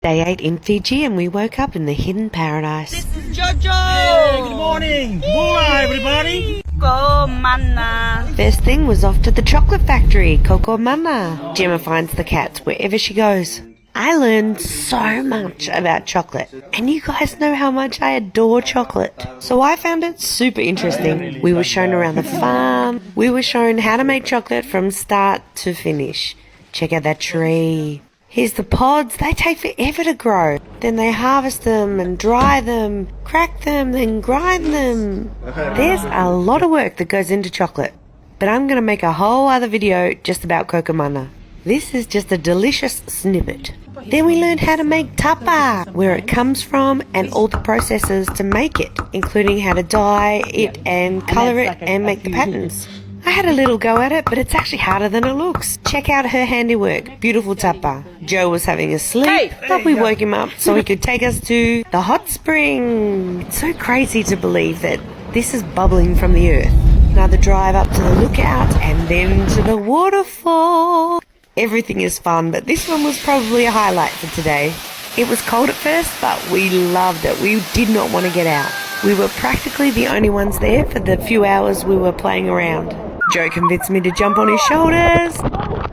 Day 8 in Fiji, and we woke up in the hidden paradise. This is Jojo! Hey, good morning! Bula, everybody! Go mana! First thing was off to the chocolate factory, Coco Mana. Gemma finds the cats wherever she goes. I learned so much about chocolate, and you guys know how much I adore chocolate. So I found it super interesting. We were shown around the farm. We were shown how to make chocolate from start to finish. Check out that tree. Here's the pods. They take forever to grow. Then they harvest them and dry them, crack them, then grind them. There's a lot of work that goes into chocolate. But I'm going to make a whole other video just about Coco Mana. This is just a delicious snippet. Then we learned how to make tapa, where it comes from and all the processes to make it, including how to dye it and colour it and make the patterns. I had a little go at it, but it's actually harder than it looks. Check out her handiwork. Beautiful tapa. Joe was having a sleep, but we woke him up so he could take us to the hot spring. It's so crazy to believe that this is bubbling from the earth. Now the drive up to the lookout and then to the waterfall. Everything is fun, but this one was probably a highlight for today. It was cold at first, but we loved it. We did not want to get out. We were practically the only ones there for the few hours we were playing around. Joe convinced me to jump on his shoulders.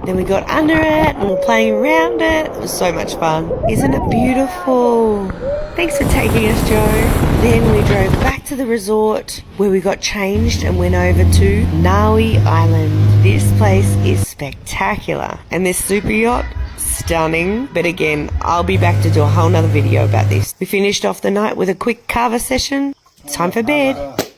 Then we got under it and were playing around it. It was so much fun. Isn't it beautiful? Thanks for taking us, Joe. Then we drove back to the resort where we got changed and went over to Naui Island. This place is spectacular. And this super yacht, stunning. But again, I'll be back to do a whole nother video about this. We finished off the night with a quick kava session. Time for bed.